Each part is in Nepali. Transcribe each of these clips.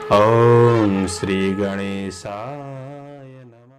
ओम श्री गणेशाय नमः।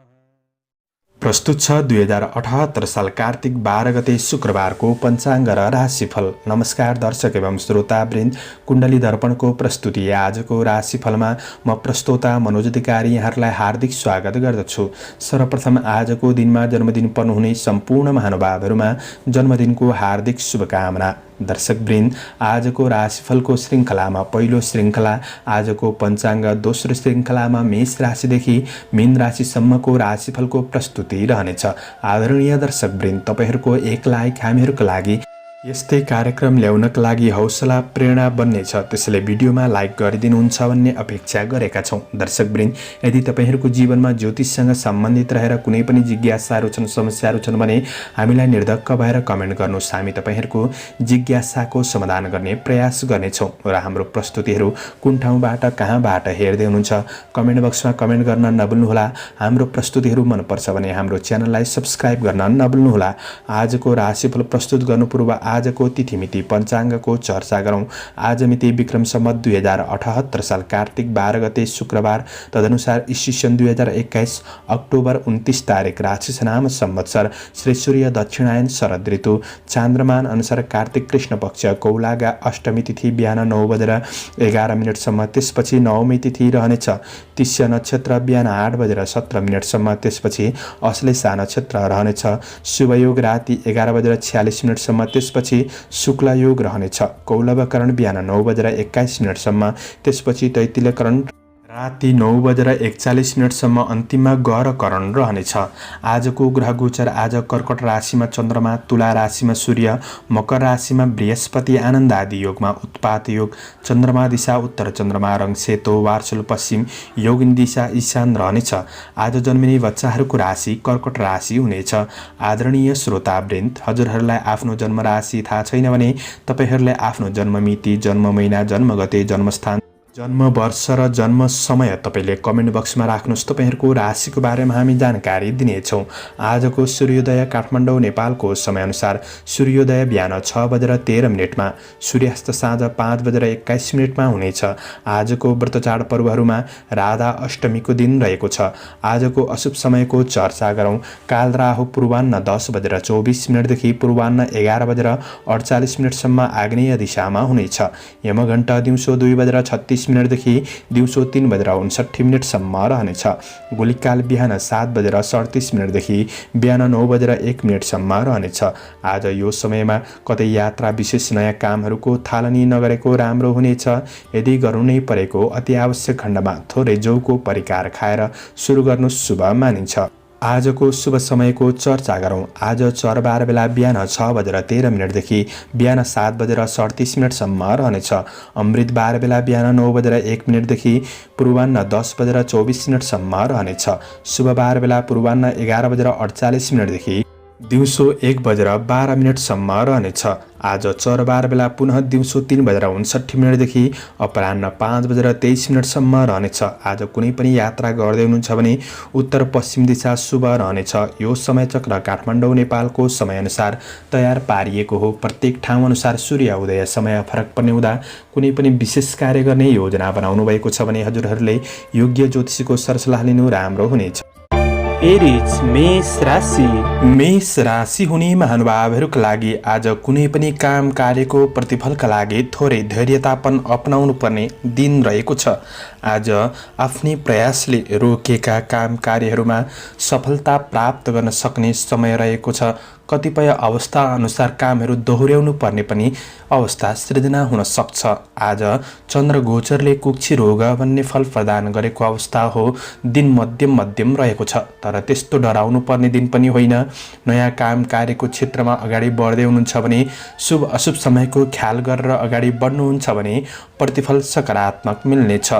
प्रस्तुत छ 2078 साल कार्तिक 12 गते शुक्रबारको पञ्चाङ्ग र राशिफल। नमस्कार दर्शक एवं श्रोतावृन्द, कुण्डली दर्पणको प्रस्तुति आजको राशिफलमा म प्रस्तोता मनोज अधिकारी यहाँहरूलाई हार्दिक स्वागत गर्दछु। सर्वप्रथम आजको दिनमा जन्मदिन पर्नुहुने सम्पूर्ण महानुभावहरूमा जन्मदिनको हार्दिक शुभकामना। दर्शकवृन्द, आजको राशिफलको श्रृङ्खलामा पहिलो श्रृङ्खला आजको पञ्चाङ्ग, दोस्रो श्रृङ्खलामा मेष राशिदेखि मीन राशिसम्मको राशिफलको प्रस्तुति रहनेछ। आदरणीय दर्शकवृन्द, तपाईहरूको एक लाइक हामीहरूको लागि यस्तै कार्यक्रम ल्याउनका लागि हौसला प्रेरणा बन्नेछ, त्यसैले भिडियोमा लाइक गरिदिनुहुन्छ भन्ने अपेक्षा गरेका छौँ। दर्शकवृन्द, यदि तपाईहरूको जीवनमा ज्योतिषसँग सम्बन्धित रहेर कुनै पनि जिज्ञासाहरू छन्, समस्याहरू छन् भने हामीलाई निर्धक्क भएर कमेन्ट गर्नुहोस्। हामी तपाईहरूको जिज्ञासाको समाधान गर्ने प्रयास गर्नेछौँ र हाम्रो प्रस्तुतिहरू कुन ठाउँबाट कहाँबाट हेर्दै हुनुहुन्छ कमेन्ट बक्समा कमेन्ट गर्न नभुल्नुहोला। हाम्रो प्रस्तुतिहरू मनपर्छ भने हाम्रो च्यानललाई सब्स्क्राइब गर्न नभुल्नुहोला। आजको राशिफल प्रस्तुत गर्नु पूर्व आजको तिथिमिति पञ्चाङ्गको चर्चा गरौँ। आज मिति विक्रम सम्वत 2078 साल कार्तिक 12 गते शुक्रबार, तदनुसार ईस्वी 2021 अक्टोबर 29 तारिक, राशिसनाम संवत्सर, श्री सूर्य दक्षिणायन शरद ऋतु, चान्द्रमान अनुसार कार्तिक कृष्ण पक्ष, कौलागा अष्टमी तिथि बिहान 9:11 त्यसपछि नवमी तिथि रहनेछ। तिष्य नक्षत्र बिहान 8:17 त्यसपछि अश्लेषा नक्षत्र रहनेछ। शुभयोग राति 11:46 त्यसपछि शुक्ल योग रहनेछ। कौलवकरण बिहान 9:21 त्यसपछि तैतिलकरण राति 9:41 अन्तिममा गौरकरण रहनेछ। आजको ग्रह गोचर आज कर्कट राशिमा चन्द्रमा, तुला राशिमा सूर्य, मकर राशिमा बृहस्पति, आनन्द आदि योगमा उत्पात योग, चन्द्रमा दिशा उत्तर, चन्द्रमा रङ सेतो, वार्सुल पश्चिम, योगिनी दिशा ईशान रहनेछ। आज जन्मिने बच्चाहरूको राशि कर्कट राशि हुनेछ। आदरणीय श्रोतावृन्द, हजुरहरूलाई आफ्नो जन्म राशि थाहा छैन भने तपाईहरूले आफ्नो जन्ममिति, जन्म महिना, जन्मगते, जन्मस्थान, जन्म वर्ष र जन्म समय तपाईँले कमेन्ट बक्समा राख्नुहोस्। तपाईँहरूको राशिको बारेमा हामी जानकारी दिनेछौँ। आजको सूर्योदय काठमाडौँ नेपालको समयअनुसार सूर्योदय बिहान 6:13 सूर्यास्त साँझ 5:21 हुनेछ। आजको व्रत चाड पर्वहरूमा राधा अष्टमीको दिन रहेको छ। आजको अशुभ समयको चर्चा गरौँ। काल राहु पूर्वाह्न 10:24 देखि पूर्वाह्न 11:48 आग्नेय दिशामा हुनेछ। यमघण्टा दिउँसो 2:36 देखि दिउँसो 3:59 रहनेछ। गोलीकाल बिहान 7:37 देखि बिहान 9:01 रहनेछ। आज यो समयमा कतै यात्रा विशेष नयाँ कामहरूको थालनी नगरेको राम्रो हुनेछ। यदि गर्नु नै परेको अति आवश्यक खण्डमा थोरै जौको परिकार खाएर सुरु गर्नु शुभ मानिन्छ। आजको शुभ समयको चर्चा गरौँ। आज चरबार बेला बिहान 6:13 देखि बिहान 7:38 रहनेछ। अमृत बार बेला बिहान 9:01 देखि पूर्वाह्न 10:24 रहनेछ। शुभ बार बेला पूर्वाह्न 11:48 देखि दिउँसो 1:12 रहनेछ। आज चरबार बेला पुनः दिउँसो 3:59 देखि अपराह्न 5:23 रहनेछ। आज कुनै पनि यात्रा गर्दै हुनुहुन्छ भने उत्तर पश्चिम दिशा शुभ रहनेछ। यो समय चक्र काठमाडौँ नेपालको समयअनुसार तयार पारिएको हो। प्रत्येक ठाउँ अनुसार सूर्य उदय समय फरक पर्ने हुँदा कुनै पनि विशेष कार्य गर्ने योजना बनाउनु भएको छ भने हजुरहरूले योग्य ज्योतिषीको सरसल्लाह लिनु राम्रो हुनेछ। एरिज मेष राशि। मेष राशि हुने महानुभावहरूका लागि आज कुनै पनि काम कार्यको प्रतिफलका लागि थोरै धैर्यतापन अपनाउनु पर्ने दिन रहेको छ। आज आफ्नै प्रयासले रोकेका काम कार्यहरूमा सफलता प्राप्त गर्न सक्ने समय रहेको छ। कतिपय अवस्था अनुसार कामहरू दोहोर्याउनु पर्ने पनि अवस्था सृजना हुन सक्छ। आज चन्द्र गोचरले कुक्षी रोग भन्ने फल प्रदान गरेको अवस्था हो। दिन मध्यम रहेको छ, तर त्यस्तो डराउनु पर्ने दिन पनि होइन। नयाँ काम कार्यको क्षेत्रमा अगाडि बढ्दै हुनुहुन्छ भने शुभ अशुभ समयको ख्याल गरेर अगाडि बढ्नुहुन्छ भने प्रतिफल सकारात्मक मिल्नेछ।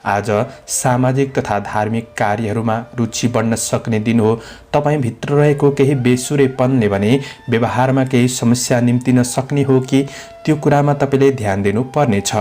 आज सामाजिक तथा धार्मिक कार्यहरूमा रुचि बढ्न सक्ने दिन हो। तपाईभित्र रहेको केही बेसुरेपनले भने व्यवहारमा केही समस्या निम्तिन सक्ने हो कि त्यो कुरामा तपाईले ध्यान दिनु पर्नेछ।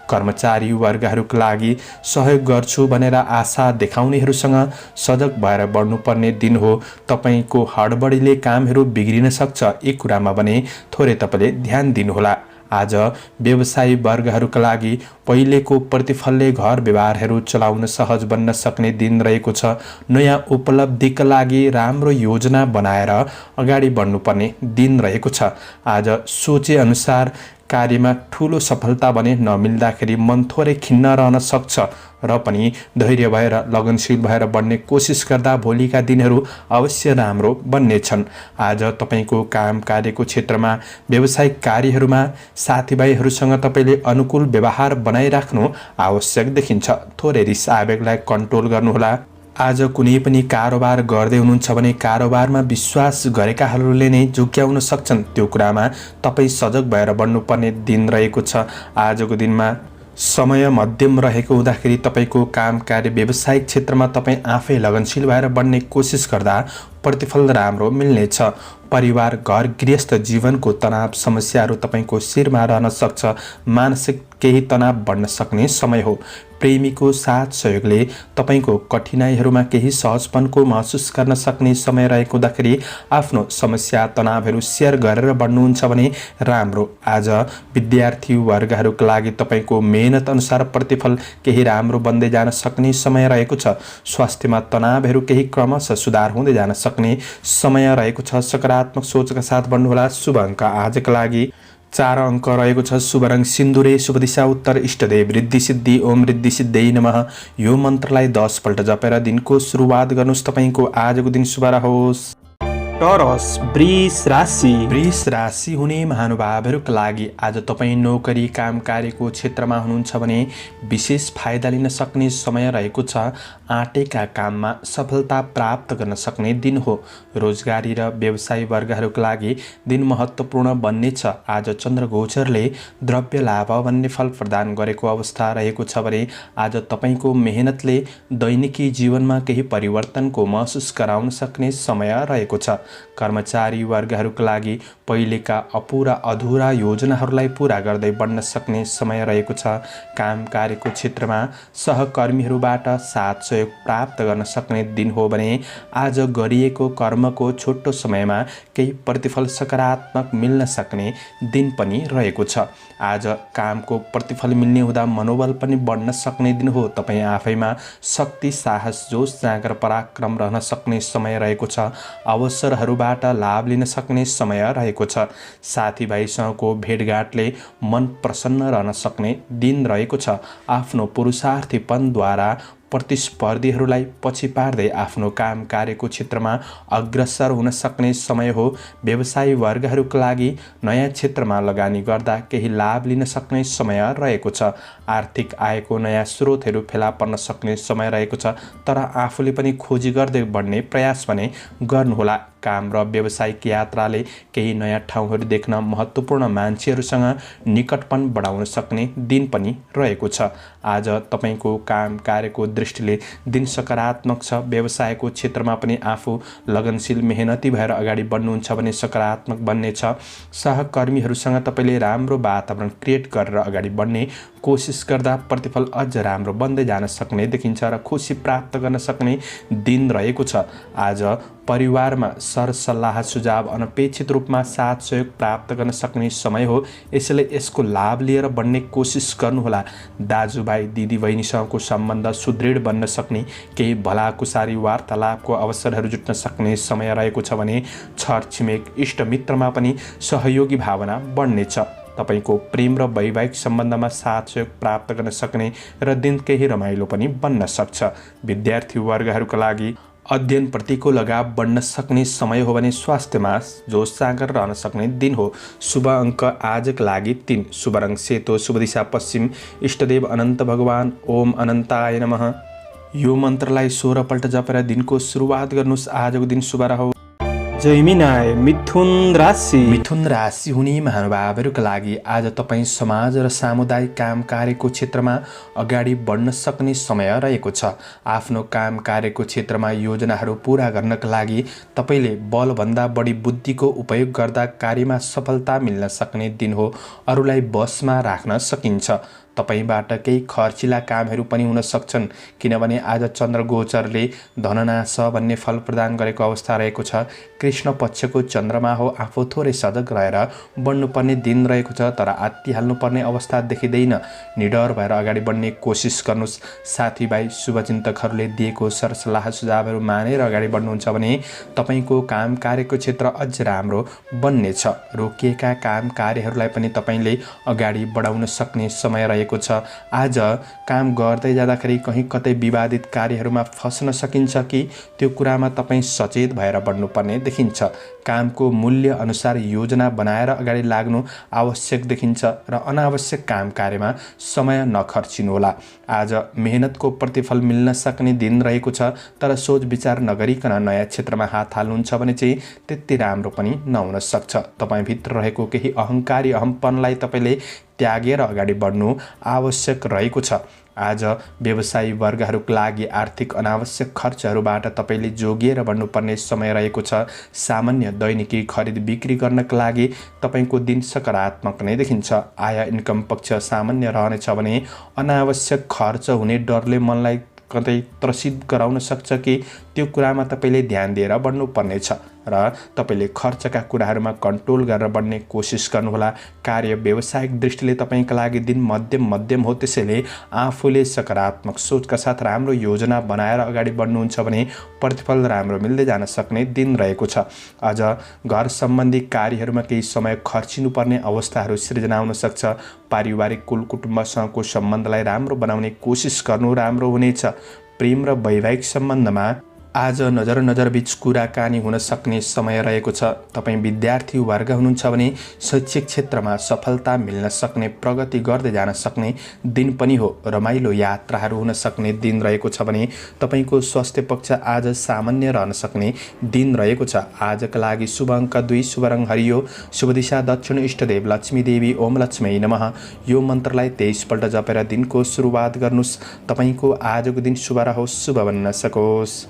कर्मचारी वर्गहरूका लागि सहयोग गर्छु भनेर आशा देखाउनेहरूसँग सजग भएर बढ्नुपर्ने दिन हो। तपाईको हडबडीले कामहरू बिग्रिन सक्छ। यी कुरामा भने थोरै तपाईले ध्यान दिनुहोला। आज व्यवसायी वर्गहरूका लागि पहिलेको प्रतिफलले घर व्यवहारहरू चलाउन सहज बन्न सक्ने दिन रहेको छ। नयाँ उपलब्धिका लागि राम्रो योजना बनाएर अगाडि बढ्नुपर्ने दिन रहेको छ। आज सोचे अनुसार कार्यमा ठूलो सफलता भने नमिल्दाखेरि मन थोरै खिन्न रहन सक्छ र पनि धैर्य भएर लगनशील भएर बढ्ने कोसिस गर्दा भोलिका दिनहरू अवश्य राम्रो बन्नेछन्। आज तपाईँको काम कार्यको क्षेत्रमा व्यावसायिक कार्यहरूमा साथीभाइहरूसँग तपाईँले अनुकूल व्यवहार बनाइराख्नु आवश्यक देखिन्छ। थोरै रिस आवेगलाई कन्ट्रोल गर्नुहोला। आज कुनै पनि कारोबार गर्दै हुनुहुन्छ भने कारोबारमा विश्वास गरेकाहरूले नै झुक्क्याउन सक्छन्। त्यो कुरामा तपाईँ सजग भएर बढ्नुपर्ने दिन रहेको छ। आजको दिनमा समय मध्यम रहेको हुँदाखेरि तपाईँको काम कार्य व्यावसायिक क्षेत्रमा तपाईँ आफै लगनशील भएर बढ्ने कोसिस गर्दा प्रतिफल राम्रो मिल्नेछ। परिवार घर गृहस्थ जीवनको तनाव समस्याहरू तपाईँको शिरमा रहन सक्छ। मानसिक केही तनाव बढ्न सक्ने समय हो। प्रेमीको साथ सहयोगले तपाईँको कठिनाइहरूमा केही सहजपनको महसुस गर्न सक्ने समय रहेको हुँदाखेरि आफ्नो समस्या तनावहरू सेयर गरेर बढ्नुहुन्छ भने राम्रो। आज विद्यार्थी वर्गहरूका लागि तपाईँको मेहनत अनुसार प्रतिफल केही राम्रो बन्दै जान सक्ने समय रहेको छ। स्वास्थ्यमा तनावहरू केही क्रमशः सुधार हुँदै जान सक्ने समय रहेको छ। सकारात्मक सोचका साथ बढ्नुहोला। शुभ अङ्क आजका लागि 4 अङ्क रहेको छ। शुभ रङ सिन्दुरे, शुभ दिशा उत्तर, इष्टदेव रिद्धि सिद्धि, ओम रिद्धि सिद्धि नमः। यो मन्त्रलाई 10 पल्ट जपेर दिनको सुरुवात गर्नुहोस्। तपाईँको आजको दिन शुभ रहोस्। टोरस वृष राशि। वृष राशि हुने महानुभावहरूका लागि आज तपाईँ नोकरी काम कार्यको क्षेत्रमा हुनुहुन्छ भने विशेष फाइदा लिन सक्ने समय रहेको छ। आँटेका काममा सफलता प्राप्त गर्न सक्ने दिन हो। रोजगारी र व्यवसायी वर्गहरूका लागि दिन महत्त्वपूर्ण बन्नेछ। आज चन्द्र गोचरले द्रव्य लाभ भन्ने फल प्रदान गरेको अवस्था रहेको छ भने आज तपाईँको मेहनतले दैनिकी जीवनमा केही परिवर्तनको महसुस गराउन सक्ने समय रहेको छ। कर्मचारी वर्गहरूका लागि पहिलेका अपुरा अधुरा योजनाहरूलाई पूरा गर्दै बढ्न सक्ने समय रहेको छ। काम कार्यको क्षेत्रमा सहकर्मीहरूबाट साथ सहयोग प्राप्त गर्न सक्ने दिन हो भने आज गरिएको कर्मको छोटो समयमा केही प्रतिफल सकारात्मक मिल्न सक्ने दिन पनि रहेको छ। आज कामको प्रतिफल मिल्ने हुँदा मनोबल पनि बढ्न सक्ने दिन हो। तपाईँ आफैमा शक्ति साहस जोश जाँगर पराक्रम रहन सक्ने समय रहेको छ। अवसरहरूबाट लाभ लिन सक्ने समय रहेको छ। साथीभाइसँगको भेटघाटले मन प्रसन्न रहन सक्ने दिन रहेको छ। आफ्नो पुरुषार्थीपनद्वारा प्रतिस्पर्धीहरूलाई पछि पार्दै आफ्नो काम कार्यको क्षेत्रमा अग्रसर हुन सक्ने समय हो। व्यवसायी वर्गहरूका लागि नयाँ क्षेत्रमा लगानी गर्दा केही लाभ लिन सक्ने समय रहेको छ। आर्थिक आयको नयाँ स्रोतहरू फेला पर्न सक्ने समय रहेको छ। तर आफूले पनि खोजी गर्दै बढ्ने प्रयास भने गर्नुहोला। काम र व्यावसायिक यात्राले केही नयाँ ठाउँहरू देख्न महत्त्वपूर्ण मान्छेहरूसँग निकटपन बढाउन सक्ने दिन पनि रहेको छ। आज तपाईँको काम कार्यको दृष्टिले दिन सकारात्मक छ। व्यवसायको क्षेत्रमा पनि आफू लगनशील मेहनती भएर अगाडि बढ्नुहुन्छ भने सकारात्मक बन्नेछ। सहकर्मीहरूसँग तपाईँले राम्रो वातावरण क्रिएट गरेर अगाडि बढ्ने कोसिस गर्दा प्रतिफल अझ राम्रो बन्दै जान सक्ने देखिन्छ र खुसी प्राप्त गर्न सक्ने दिन रहेको छ। आज परिवारमा सरसल्लाह सुझाव अनपेक्षित रूपमा साथ सहयोग प्राप्त गर्न सक्ने समय हो। यसैले यसको लाभ लिएर बढ्ने कोसिस गर्नुहोला। दाजुभाइ दिदीबहिनीसँगको सम्बन्ध सुदृढ बन्न सक्ने केही भलाकुसारी वार्तालापको अवसरहरू जुट्न सक्ने समय रहेको छ भने छरछिमेक इष्टमित्रमा पनि सहयोगी भावना बढ्नेछ। तपाईँको प्रेम र वैवाहिक सम्बन्धमा साथ सहयोग प्राप्त गर्न सक्ने र दिन केही रमाइलो पनि बन्न सक्छ। विद्यार्थी वर्गहरूका लागि अध्ययनप्रतिको लगाव बढ्न सक्ने समय हो भने स्वास्थ्यमा जोस जाँगर रहन सक्ने दिन हो। शुभ अङ्क आजका लागि 3, शुभ रङ सेतो, शुभ दिशा पश्चिम, इष्टदेव अनन्त भगवान, ओम अनन्ताय नमः। यो मन्त्रलाई 16 पल्ट जपेर दिनको सुरुवात गर्नुहोस्। आजको दिन शुभ रहोस्। जैमिनाय मिथुन राशि। मिथुन राशि हुने महानुभावहरूका लागि आज तपाईँ समाज र सामुदायिक काम कार्यको क्षेत्रमा अगाडि बढ्न सक्ने समय रहेको छ। आफ्नो काम कार्यको क्षेत्रमा योजनाहरू पूरा गर्नका लागि तपाईँले बलभन्दा बढी बुद्धिको उपयोग गर्दा कार्यमा सफलता मिल्न सक्ने दिन हो। अरूलाई बसमा राख्न सकिन्छ। तपाईबाट केही खर्चिला कामहरू पनि हुन सक्छन्, किनभने आज चन्द्र गोचरले धननाश भन्ने फल प्रदान गरेको अवस्था रहेको छ। कृष्ण पक्षको चन्द्रमा हो, आफू थोरै सजग रहेर बढ्नुपर्ने दिन रहेको छ, तर आत्तिहाल्नुपर्ने अवस्था देखिँदैन। निडर भएर अगाडि बढ्ने कोसिस गर्नुहोस्। साथीभाइ शुभचिन्तकहरूले दिएको सरसल्लाह सुझावहरू मानेर अगाडि बढ्नुहुन्छ भने तपाईँको काम कार्यको क्षेत्र अझ राम्रो बन्नेछ। रोकिएका काम कार्यहरूलाई पनि तपाईँले अगाडि बढाउन सक्ने समय रहेको छ। आज काम गर्दै जाँदाखेरि कहीँ कतै विवादित कार्यहरूमा फस्न सकिन्छ कि त्यो कुरामा तपाईँ सचेत भएर बढ्नुपर्ने देखिन्छ। कामको मूल्य अनुसार योजना बनाएर अगाडि लाग्नु आवश्यक देखिन्छ र अनावश्यक काम कार्यमा समय नखर्चिनुहोला। आज मेहनतको प्रतिफल मिल्न सक्ने दिन रहेको छ, तर सोच विचार नगरिकन नयाँ क्षेत्रमा हात हाल्नुहुन्छ भने चाहिँ त्यति राम्रो पनि नहुन सक्छ। तपाईँभित्र रहेको केही अहङ्कारी अहम्पनलाई तपाईँले त्यागेर अगाडि बढ्नु आवश्यक रहेको छ। आज व्यवसायी वर्गहरूका लागि आर्थिक अनावश्यक खर्चहरूबाट तपाईँले जोगिएर बढ्नुपर्ने समय रहेको छ। सामान्य दैनिकी खरिद बिक्री गर्नका लागि तपाईँको दिन सकारात्मक नै देखिन्छ। आय इन्कम पक्ष सामान्य रहनेछ भने अनावश्यक खर्च हुने डरले मनलाई कतै त्रसित गराउन सक्छ कि त्यो कुरामा तपाईँले ध्यान दिएर बढ्नुपर्नेछ र तपाईँले खर्चका कुराहरूमा कन्ट्रोल गरेर बढ्ने कोसिस गर्नुहोला। कार्य व्यावसायिक दृष्टिले तपाईँका लागि दिन मध्यम हो, त्यसैले आफूले सकारात्मक सोचका साथ राम्रो योजना बनाएर अगाडि बढ्नुहुन्छ भने प्रतिफल राम्रो मिल्दै जान सक्ने दिन रहेको छ। आज घर सम्बन्धी कार्यहरूमा केही समय खर्चिनुपर्ने अवस्थाहरू सिर्जना हुन सक्छ। पारिवारिक कुल कुटुम्बसँगको सम्बन्धलाई राम्रो बनाउने कोसिस गर्नु राम्रो हुनेछ। प्रेम र वैवाहिक सम्बन्धमा आज नजर बीच कुराकानी हुन सक्ने समय रहेको छ। तपाईँ विद्यार्थी वर्ग हुनुहुन्छ भने शैक्षिक क्षेत्रमा सफलता मिल्न सक्ने, प्रगति गर्दै जान सक्ने दिन पनि हो। रमाइलो यात्राहरू हुन सक्ने दिन रहेको छ भने तपाईँको स्वास्थ्य पक्ष आज सामान्य रहन सक्ने दिन रहेको छ। आजका लागि शुभ अङ्क 2, शुभ रङ हरियो, शुभ दिशा दक्षिण, इष्टदेव लक्ष्मी देवी ओम लक्ष्मी नमः। यो मन्त्रलाई 23 पल्ट जपेर दिनको सुरुवात गर्नुहोस्। तपाईँको आजको दिन शुभ रहोस्, शुभ बन्न सकोस्।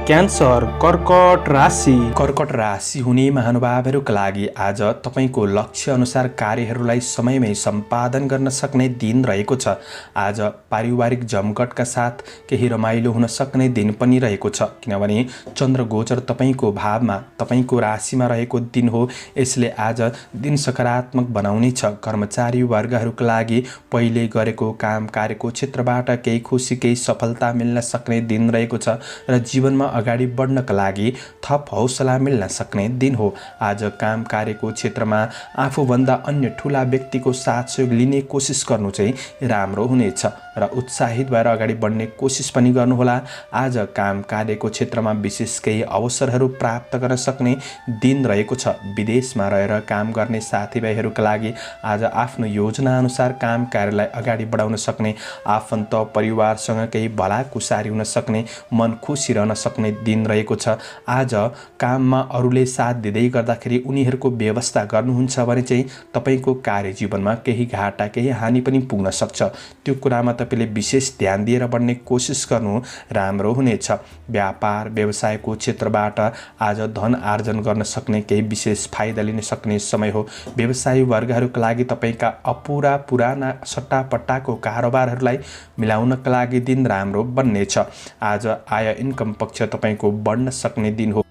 क्यान्सर कर्कट राशि। कर्कट राशि हुने महानुभावहरूका लागि आज तपाईँको लक्ष्य अनुसार कार्यहरूलाई समयमै सम्पादन गर्न सक्ने दिन रहेको छ। आज पारिवारिक जमघटका साथ केही रमाइलो हुन सक्ने दिन पनि रहेको छ, किनभने चन्द्र गोचर तपाईँको भावमा, तपाईँको राशिमा रहेको दिन हो। यसले आज दिन सकारात्मक बनाउनेछ। कर्मचारी वर्गहरूका लागि पहिले गरेको काम कार्यको क्षेत्रबाट केही खुसी, केही सफलता मिल्न सक्ने दिन रहेको छ र जीवनमा अगाडि बढ्नका लागि थप हौसला मिल्न सक्ने दिन हो। आज काम कार्यको क्षेत्रमा आफूभन्दा अन्य ठुला व्यक्तिको साथ सहयोग लिने कोसिस गर्नु चाहिँ राम्रो हुनेछ र उत्साहित भएर अगाडि बढ्ने कोसिस पनि गर्नुहोला। आज काम कार्यको क्षेत्रमा विशेष केही अवसरहरू प्राप्त गर्न सक्ने दिन रहेको छ। विदेशमा रहेर काम गर्ने साथीभाइहरूका लागि आज आफ्नो योजना अनुसार काम कार्यलाई अगाडि बढाउन सक्ने, आफन्त परिवारसँग केही भलाकुसारी हुन सक्ने, मन खुसी रहन सक्ने दिन रहेको छ। आज काममा अरूले साथ दिँदै गर्दाखेरि उनीहरूको व्यवस्था गर्नुहुन्छ भने चाहिँ तपाईँको कार्यजीवनमा केही घाटा, केही हानि पनि पुग्न सक्छ। त्यो कुरामा तपाईँले विशेष ध्यान दिएर बढ्ने कोसिस गर्नु राम्रो हुनेछ। व्यापार व्यवसायको क्षेत्रबाट आज धन आर्जन गर्न सक्ने, केही विशेष फाइदा लिन सक्ने समय हो। व्यवसायी वर्गहरूका लागि तपाईँका अपुरा पुराना सट्टापट्टाको कारोबारहरूलाई मिलाउनका लागि दिन राम्रो बन्नेछ। आज आय इन्कम पक्ष तपाईँको बढ्न सक्ने दिन हो।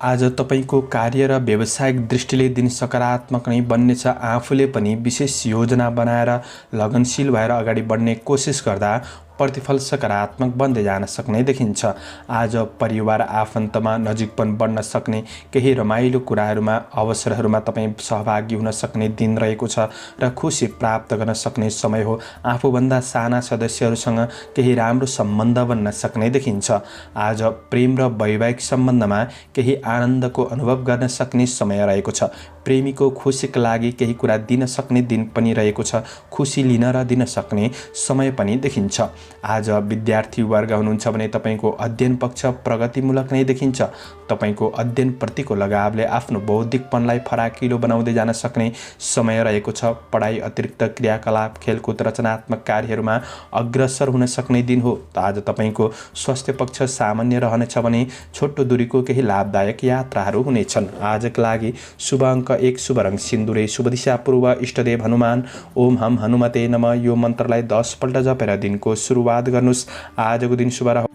आज तपाईँको कार्य र व्यावसायिक दृष्टिले दिन सकारात्मक नै बन्नेछ। आफूले पनि विशेष योजना बनाएर लगनशील भएर अगाडि बढ्ने कोसिस गर्दा प्रतिफल सकारात्मक बन्दै जान सक्ने देखिन्छ। आज परिवार आफन्तमा नजिकपन बढ्न सक्ने, केही रमाइलो कुराहरूमा अवसरहरूमा तपाईँ सहभागी हुन सक्ने दिन रहेको छ र खुसी प्राप्त गर्न सक्ने समय हो। आफूभन्दा साना सदस्यहरूसँग केही राम्रो सम्बन्ध बन्न सक्ने देखिन्छ। आज प्रेम र वैवाहिक सम्बन्धमा केही आनन्दको अनुभव गर्न सक्ने समय रहेको छ। प्रेमीको खुसीका लागि केही कुरा दिन सक्ने दिन पनि रहेको छ। खुसी लिन र दिन सक्ने समय पनि देखिन्छ। आज विद्यार्थी वर्ग हुनुहुन्छ भने तपाईको अध्ययन पक्ष प्रगतिमूलक नै देखिन्छ। तपाईको अध्ययनप्रतिको लगावले आफ्नो बौद्धिकपनलाई फराकिलो बनाउँदै जान सक्ने समय रहेको छ। पढाइ अतिरिक्त क्रियाकलाप, खेलकुद, रचनात्मक कार्यहरूमा अग्रसर हुन सक्ने दिन हो। आज तपाईको स्वास्थ्य पक्ष सामान्य रहनेछ भने छोटो दूरीको केही लाभदायक यात्राहरू हुनेछन्। आजका लागि शुभ अङ्क 1, शुभ रङ सिन्दुरे, शुभ दिशा पूर्व, इष्टदेव हनुमान। ओम हम हनुमते नमः यो मन्त्रलाई 10 पल्ट जपेर दिनको सुरुवात गर्नुस्। आजको दिन शुभ रह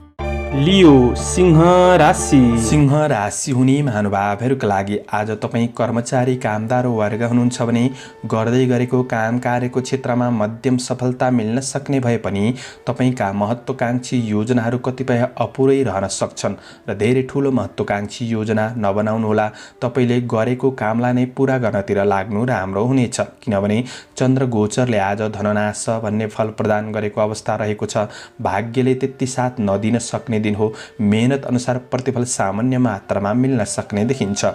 लियो सिंह राशि। सिंह राशि हुने महानुभावहरूका लागि आज तपाईँ कर्मचारी कामदार वर्ग हुनुहुन्छ भने गर्दै गरेको काम कार्यको क्षेत्रमा मध्यम सफलता मिल्न सक्ने भए पनि तपाईका महत्त्वकांक्षी योजनाहरू कतिपय अपुरै रहन सक्छन् र धेरै ठूलो महत्त्वकांक्षी योजना नबनाउनुहोला। तपाईले गरेको कामलाई नै पूरा गर्नतिर लाग्नु राम्रो हुनेछ, किनभने चन्द्र गोचरले आज धननाश भन्ने फल प्रदान गरेको अवस्था रहेको छ। भाग्यले त्यति साथ नदिन सक्ने दिन हो। मेहनत अनुसार प्रतिफल सामान्य मात्रामा मिल्न सक्ने देखिन्छ।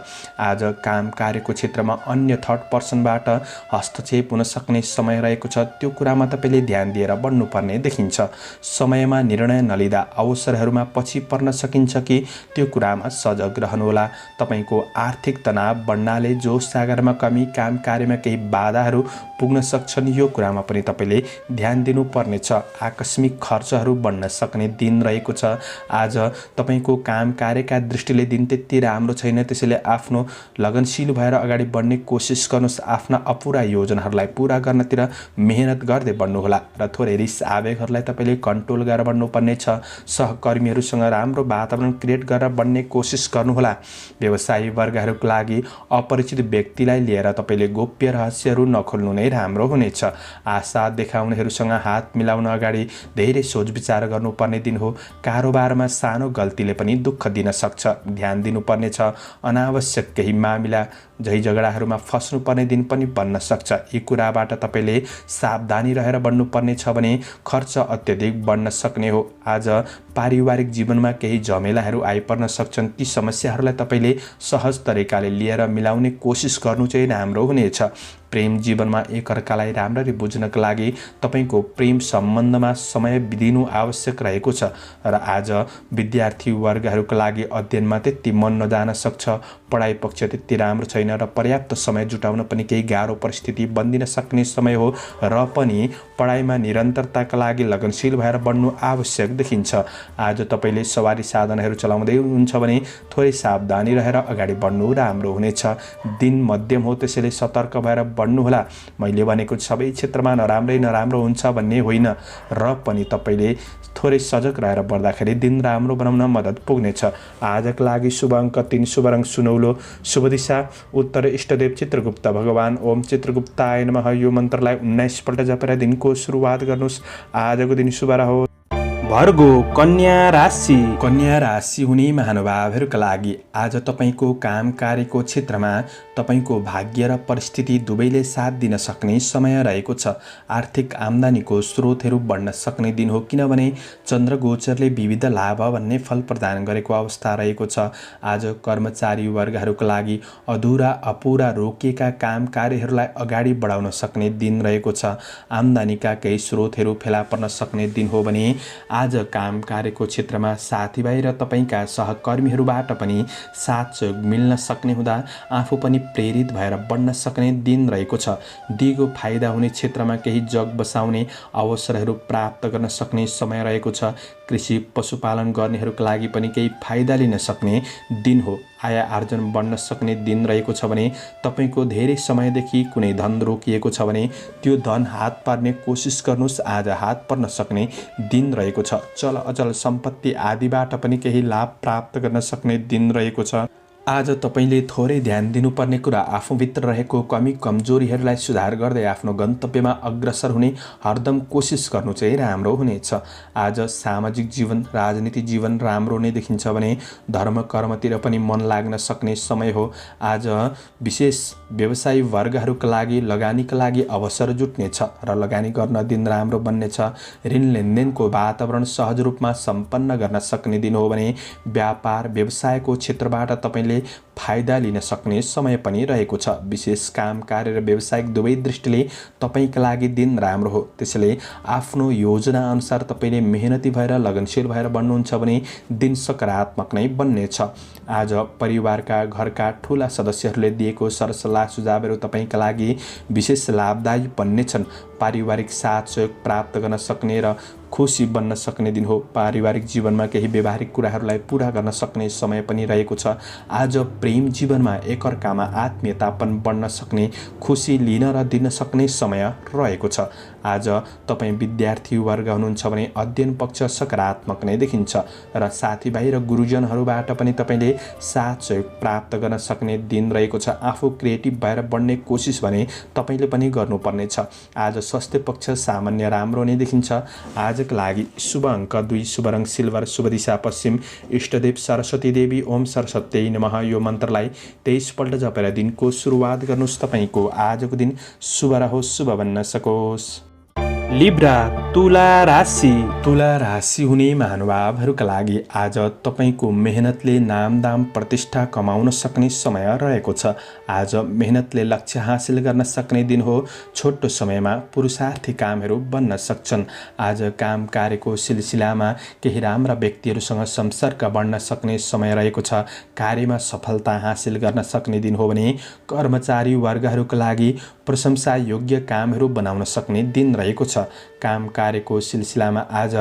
आज काम कार्यको क्षेत्रमा अन्य थर्ड पर्सनबाट हस्तक्षेप हुन सक्ने समय रहेको छ। त्यो कुरामा तपाईले ध्यान दिएर बढ्नुपर्ने देखिन्छ। समयमा निर्णय नलिँदा अवसरहरूमा पछि पर्न सकिन्छ कि त्यो कुरामा सजग रहनुहोला। तपाईको आर्थिक तनाव बढ्नाले जोश जागरमा कमी, काम कार्यमा केही बाधाहरू पुग्न सक्छन्। यो कुरामा पनि तपाईले ध्यान दिनुपर्नेछ। आकस्मिक खर्चहरू बढ्न सक्ने दिन रहेको छ। आज तपाईको काम कार्यका दृष्टिले दिन त्यति राम्रो छैन, त्यसैले आफ्नो लगनशील भएर अगाडि बढ्ने कोसिस गर्नुहोस्। आफ्ना अपुरा योजनाहरूलाई पूरा गर्नतिर मेहनत गर्दै बढ्नुहोला र थोरै रिस आवेगहरूलाई तपाईले कन्ट्रोल गरेर बढ्नुपर्ने छ। सहकर्मीहरूसँग राम्रो वातावरण क्रिएट गरेर बढ्ने कोसिस गर्नुहोला। व्यवसायी वर्गहरूका लागि अपरिचित व्यक्तिलाई लिएर तपाईले गोप्य रहस्यहरू नखोल्नु नै राम्रो हुनेछ। आशा देखाउनेहरूसँग हात मिलाउन अगाडि धेरै सोचविचार गर्नुपर्ने दिन हो। कारोबारमा सानो गल्तीले पनि दुःख दिन सक्छ, ध्यान दिनुपर्नेछ। अनावश्यक केही मामिला झै झगडाहरूमा फस्नुपर्ने दिन पनि बन्न सक्छ। यी कुराबाट तपाईले सावधानी रहेर बढ्नुपर्ने छ भने खर्च अत्यधिक बढ्न सक्ने हो। आज पारिवारिक जीवनमा केही झमेलाहरू आइपर्न सक्छन्। ती समस्याहरूलाई तपाईले सहज तरिकाले लिएर मिलाउने कोसिस गर्नु चाहिँ राम्रो हुनेछ। प्रेम जीवनमा एकअर्कालाई राम्ररी बुझ्नका लागि तपाईको प्रेम सम्बन्धमा समय दिनु आवश्यक रहेको छ र आज विद्यार्थी वर्गहरूका लागि अध्ययनमा त्यति मन नजान सक्छ। पढाइ पक्ष त्यति राम्रो छैन र पर्याप्त समय जुटाउन पनि केही गाह्रो परिस्थिति बन्दिन सक्ने समय हो र पनि पढाइमा निरन्तरताका लागि लगनशील भएर बढ्नु आवश्यक देखिन्छ। आज तपाईले सवारी साधनहरू चलाउँदै हुनुहुन्छ भने थोरै सावधानी रहेर अगाडि बढ्नु राम्रो हुनेछ। दिन मध्यम हो, त्यसैले सतर्क भएर बढ्नुहोला। मैले भनेको सबै क्षेत्रमा नराम्रै नराम्रो हुन्छ भन्ने होइन र पनि तपाईले थोरै सजग रहेर बढ्दाखेरि दिन राम्रो बनाउन मद्दत पुग्नेछ। आजका लागि शुभ अङ्क 3, शुभ रङ सुनौलो, शुभ दिशा उत्तर, इष्टदेव चित्रगुप्त भगवान। ओम चित्रगुप्ताय नमः यो मन्त्रलाई 19 पल्ट जपेर दिनको सुरुवात गर्नुहोस्। आजको दिन शुभ रहोस्। भर्गो कन्या राशि। कन्या राशि हुने महानुभावहरूका लागि आज तपाईको काम कार्यको क्षेत्रमा तपाईको भाग्य र परिस्थिति दुवैले साथ दिन सक्ने समय रहेको छ। आर्थिक आम्दानीको स्रोतहरू बढ्न सक्ने दिन हो, किनभने चन्द्र गोचरले विविध लाभ भन्ने फल प्रदान गरेको अवस्था रहेको छ। आज कर्मचारी वर्गहरूका लागि अधुरा अपुरा रोकिएका काम कार्यहरूलाई अगाडि बढाउन सक्ने दिन रहेको छ। आम्दानीका केही स्रोतहरू फेला पर्न सक्ने दिन हो भने आज काम कार्यको क्षेत्रमा साथीभाइ र तपाईका सहकर्मीहरूबाट पनि साथ सहयोग मिल्न सक्ने हुँदा आफू पनि प्रेरित भएर बढ्न सक्ने दिन रहेको छ। दिगो फाइदा हुने क्षेत्रमा केही जग बसाउने अवसरहरू प्राप्त गर्न सक्ने समय रहेको छ। कृषि पशुपालन गर्नेहरूका लागि पनि केही फाइदा लिन सक्ने दिन हो। आय आर्जन बढ्न सक्ने दिन रहेको छ भने तपाईको धेरै समयदेखि कुनै धन रोकिएको छ भने त्यो धन हात पार्ने कोसिस गर्नुहोस्। आज हात पर्न सक्ने दिन रहेको छ। चल अचल सम्पत्ति आदिबाट पनि केही लाभ प्राप्त गर्न सक्ने दिन रहेको छ। आज तपाईले थोरै ध्यान दिनुपर्ने कुरा आफूभित्र रहेको कमी कमजोरीहरूलाई सुधार गर्दै आफ्नो गन्तव्यमा अग्रसर हुने हरदम कोसिस गर्नु चाहिँ राम्रो हुनेछ। आज सामाजिक जीवन, राजनीतिक जीवन राम्रो नै देखिन्छ भने धर्म कर्मतिर पनि मन लाग्न सक्ने समय हो। आज विशेष व्यवसायी वर्गहरूका लागि लगानीका लागि अवसर जुट्नेछ र लगानी गर्न दिन राम्रो बन्नेछ। ऋण लेनदेनको वातावरण सहज रूपमा सम्पन्न गर्न सक्ने दिन हो भने व्यापार व्यवसायको क्षेत्रबाट तपाईले फाइदा लिन सक्ने समय पनि रहेको छ। विशेष काम, कार्य र व्यावसायिक दुवै दृष्टिले तपाईँका लागि दिन राम्रो हो। त्यसैले आफ्नो योजना अनुसार तपाईँले मेहनती भएर लगनशील भएर बन्नुहुन्छ भने दिन सकारात्मक नै बन्नेछ। आज परिवारका घरका ठूला सदस्यहरूले दिएको सरसल्लाह सुझावहरू तपाईँका लागि विशेष लाभदायी बन्नेछन्। पारिवारिक साथ सहयोग प्राप्त गर्न सक्ने र खुसी बन्न सक्ने दिन हो। पारिवारिक जीवनमा केही व्यवहारिक कुराहरूलाई पूरा गर्न सक्ने समय पनि रहेको छ। आज प्रेम जीवनमा एकअर्कामा आत्मीयतापन बढ्न सक्ने, खुसी लिन र दिन सक्ने समय रहेको छ। आज तपाईँ विद्यार्थी वर्ग हुनुहुन्छ भने अध्ययन पक्ष सकारात्मक नै देखिन्छ र साथीभाइ र गुरुजनहरूबाट पनि तपाईँले साथ सहयोग प्राप्त गर्न सक्ने दिन रहेको छ। आफू क्रिएटिभ भएर बढ्ने कोसिस भने तपाईँले पनि गर्नुपर्नेछ। आज स्वास्थ्य पक्ष सामान्य राम्रो नै देखिन्छ। आजका लागि शुभ अङ्क 2, शुभ रङ सिल्भर, शुभ दिशा पश्चिम, इष्टदेव सरस्वती देवी ओम सरस्वती नमः यो मन्त्रलाई 23 पल्ट जपेर दिनको सुरुवात गर्नुहोस्। तपाईँको आजको दिन शुभ रहोस्, शुभ बन्न सकोस्। लिब्रा तुला राशि। तुला राशि हुने महानुभावहरूका लागि आज तपाईँको मेहनतले नामदाम प्रतिष्ठा कमाउन सक्ने समय रहेको छ। आज मेहनतले लक्ष्य हासिल गर्न सक्ने दिन हो। छोटो समयमा पुरुषार्थी कामहरू बन्न सक्छन्। आज काम कार्यको सिलसिलामा केही राम्रा व्यक्तिहरूसँग सम्पर्क बढ्न सक्ने समय रहेको छ। कार्यमा सफलता हासिल गर्न सक्ने दिन हो भने कर्मचारी वर्गहरूका लागि प्रशंसा योग्य कामहरू बनाउन सक्ने दिन रहेको छ। काम कार्यको सिलसिलामा आज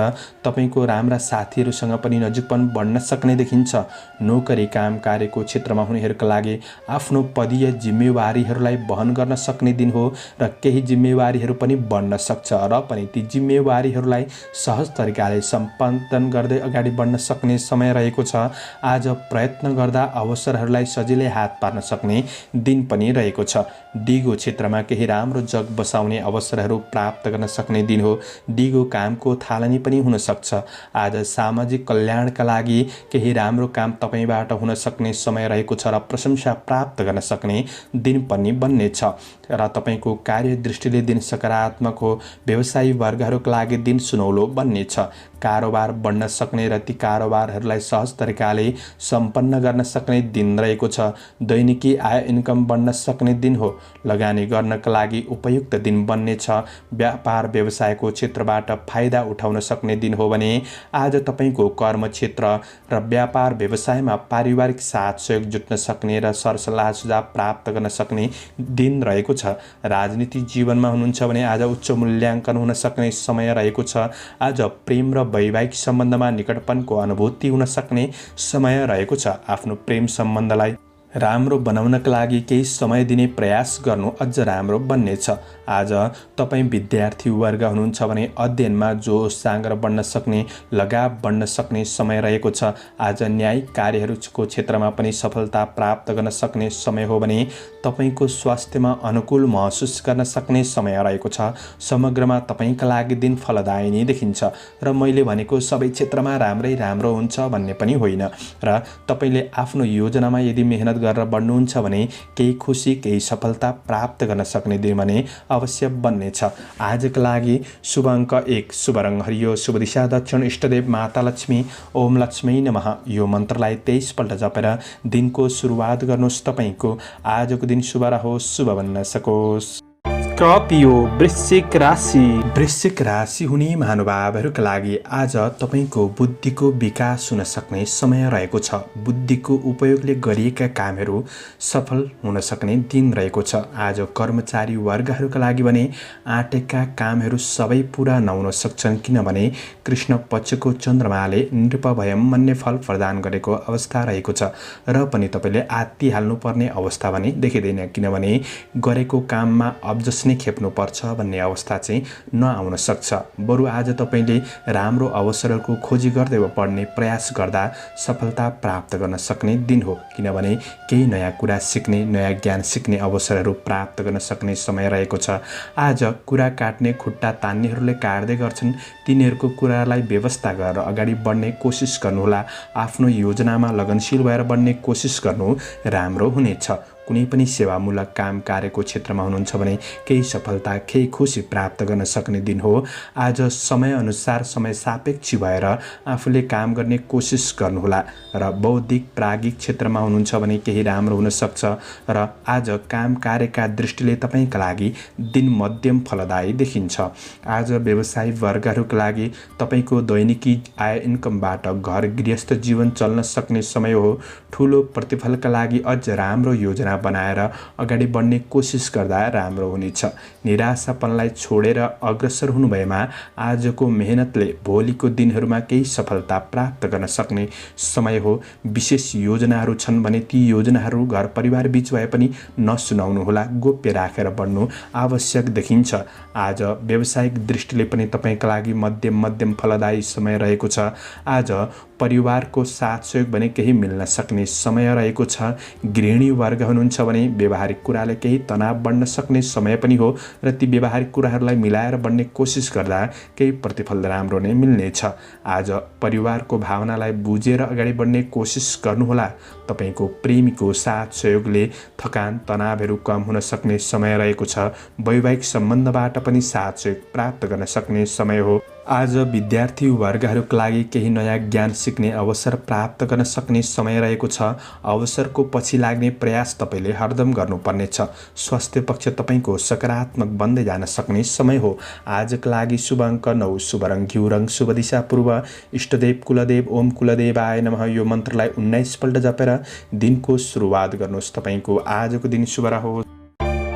तपाईँको राम्रा साथीहरूसँग पनि नजिकपन बढ्न सक्ने देखिन्छ। नोकरी काम कार्यको क्षेत्रमा हुनेहरूका लागि आफ्नो पदीय जिम्मेवारीहरूलाई वहन गर्न सक्ने दिन हो र केही जिम्मेवारीहरू पनि बढ्न सक्छ र पनि ती जिम्मेवारीहरूलाई सहज तरिकाले सम्पादन गर्दै अगाडि बढ्न सक्ने समय रहेको छ। आज प्रयत्न गर्दा अवसरहरूलाई सजिलै हात पार्न सक्ने दिन पनि रहेको छ। डिगो क्षेत्रमा केही राम्रो जग बसाउने अवसरहरू प्राप्त गर्न सक्ने दिन हो। डिगो कामको थालनी पनि हुन सक्छ। आज सामाजिक कल्याणका लागि केही राम्रो काम तपाईँबाट हुन सक्ने समय रहेको छ र प्रशंसा प्राप्त गर्न सक्ने दिन पनि बन्नेछ र तपाईँको कार्य दृष्टिले दिन सकारात्मक हो। व्यवसायी वर्गहरूका लागि दिन सुनौलो बन्नेछ। कारोबार बढ्न सक्ने र ती कारोबारहरूलाई सहज तरिकाले सम्पन्न गर्न सक्ने दिन रहेको छ। दैनिकी आय इन्कम बढ्न सक्ने दिन हो। लगानी गर्नका लागि उपयुक्त दिन बन्नेछ। व्यापार व्यवसायको क्षेत्रबाट फाइदा उठाउन सक्ने दिन हो भने आज तपाईँको कर्म क्षेत्र र व्यापार व्यवसायमा पारिवारिक साथ सहयोग जुट्न सक्ने र सरसल्लाह सुझाव प्राप्त गर्न सक्ने दिन रहेको छ। राजनीतिक जीवनमा हुनुहुन्छ भने आज उच्च मूल्याङ्कन हुन सक्ने समय रहेको छ। आज प्रेम र वैवाहिक सम्बन्धमा निकटपनको अनुभूति हुन सक्ने समय रहेको छ। आफ्नो प्रेम सम्बन्धलाई राम्रो बनाउनका लागि केही समय दिने प्रयास गर्नु अझ राम्रो बन्नेछ। आज तपाईँ विद्यार्थी वर्ग हुनुहुन्छ भने अध्ययनमा जोस जाँगर बढ्न सक्ने, लगाव बढ्न सक्ने समय रहेको छ। आज न्यायिक कार्यहरूको क्षेत्रमा पनि सफलता प्राप्त गर्न सक्ने समय हो भने तपाईँको स्वास्थ्यमा अनुकूल महसुस गर्न सक्ने समय रहेको छ। समग्रमा तपाईँका लागि दिन फलदायी नै देखिन्छ र मैले भनेको सबै क्षेत्रमा राम्रै राम्रो हुन्छ भन्ने पनि होइन र तपाईँले आफ्नो योजनामा यदि मेहनत गरेर बढ्नुहुन्छ भने केही खुसी, केही सफलता प्राप्त गर्न सक्ने दिन भने अवश्य बन्नेछ। आजका लागि शुभ अङ्क 1, शुभ रङ हरियो, शुभ दिशा दक्षिण, इष्टदेव माता लक्ष्मी ओम लक्ष्मी नमः यो मन्त्रलाई 23 पल्ट जपेर दिनको सुरुवात गर्नुहोस्। तपाईँको आजको दिन शुभ रहोस्, शुभ बन्न सकोस्। स्कर्पियो वृश्चिक राशि। वृश्चिक राशि हुने महानुभावहरूका लागि आज तपाईँको बुद्धिको विकास हुन सक्ने समय रहेको छ। बुद्धिको उपयोगले गरिएका कामहरू सफल हुन सक्ने दिन रहेको छ। आज कर्मचारी वर्गहरूका लागि भने आँटेका कामहरू सबै पुरा नहुन सक्छन्, किनभने कृष्ण पक्षको चन्द्रमाले नृपभयम भन्ने फल प्रदान गरेको अवस्था रहेको छ र पनि तपाईँले आत्तिहाल्नुपर्ने अवस्था भने देखिँदैन, किनभने गरेको काममा अब्जस खेप्नुपर्छ भन्ने अवस्था चाहिँ नआउन सक्छ। बरु आज तपाईँले राम्रो अवसरहरूको खोजी गर्दै पढ्ने प्रयास गर्दा सफलता प्राप्त गर्न सक्ने दिन हो, किनभने केही नयाँ कुरा सिक्ने, नयाँ ज्ञान सिक्ने अवसरहरू प्राप्त गर्न सक्ने समय रहेको छ। आज कुरा काट्ने, खुट्टा तान्नेहरूले काट्दै गर्छन्, तिनीहरूको कुरालाई व्यवस्था गरेर अगाडि बढ्ने कोसिस गर्नुहोला। आफ्नो योजनामा लगनशील भएर बढ्ने कोसिस गर्नु राम्रो हुनेछ। कुनै पनि सेवामूलक काम कार्यको क्षेत्रमा हुनुहुन्छ भने केही सफलता केही खुसी प्राप्त गर्न सक्ने दिन हो। आज समयअनुसार समय सापेक्षी भएर आफूले काम गर्ने कोसिस गर्नुहोला र बौद्धिक प्राज्ञिक क्षेत्रमा हुनुहुन्छ भने केही राम्रो हुन सक्छ र आज काम कार्यका दृष्टिले तपाईँका लागि दिन मध्यम फलदायी देखिन्छ। आज व्यवसायी वर्गहरूका लागि तपाईँको दैनिकी आय इन्कमबाट घर गृहस्थ जीवन चल्न सक्ने समय हो। ठुलो प्रतिफलका लागि अझ राम्रो योजना बनाएर अगाडि बढ्ने कोसिस गर्दा राम्रो हुनेछ। निराशापनलाई छोडेर अग्रसर हुनुभएमा आजको मेहनतले भोलिको दिनहरूमा केही सफलता प्राप्त गर्न सक्ने समय हो। विशेष योजनाहरू छन् भने ती योजनाहरू घर परिवार बीच भए पनि नसुनाउनुहोला, गोप्य राखेर बढ्नु आवश्यक देखिन्छ। आज व्यावसायिक दृष्टिले पनि तपाईँका लागि मध्यम फलदायी समय रहेको छ। आज परिवारको साथ सहयोग भने केही मिल्न सक्ने समय रहेको छ। गृहिणी वर्ग हुनुहुन्छ भने व्यवहारिक कुराले केही तनाव बढ्न सक्ने समय पनि हो र ती व्यवहारिक कुराहरूलाई मिलाएर बढ्ने कोसिस गर्दा केही प्रतिफल राम्रो नै मिल्नेछ। आज परिवारको भावनालाई बुझेर अगाडि बढ्ने कोसिस गर्नुहोला। तपाईँको प्रेमीको साथ सहयोगले थकान तनावहरू कम हुन सक्ने समय रहेको छ। वैवाहिक सम्बन्धबाट पनि साथ सहयोग प्राप्त गर्न सक्ने समय हो। आज विद्यार्थी वर्गहरूका लागि केही नयाँ ज्ञान सिक्ने अवसर प्राप्त गर्न सक्ने समय रहेको छ। अवसरको पछि लाग्ने प्रयास तपाईँले हरदम गर्नुपर्नेछ। स्वास्थ्य पक्ष तपाईँको सकारात्मक बन्दै जान सक्ने समय हो। आजका लागि शुभ अङ्क 9, शुभ रङ घिउ रङ, शुभ दिशा पूर्व। इष्टदेव कुलदेव ओम कुलदेवाय नमः यो मन्त्रलाई 19 पल्ट जपेर दिनको सुरुवात गर्नुहोस्। तपाईँको आजको दिन शुभ रहोस्।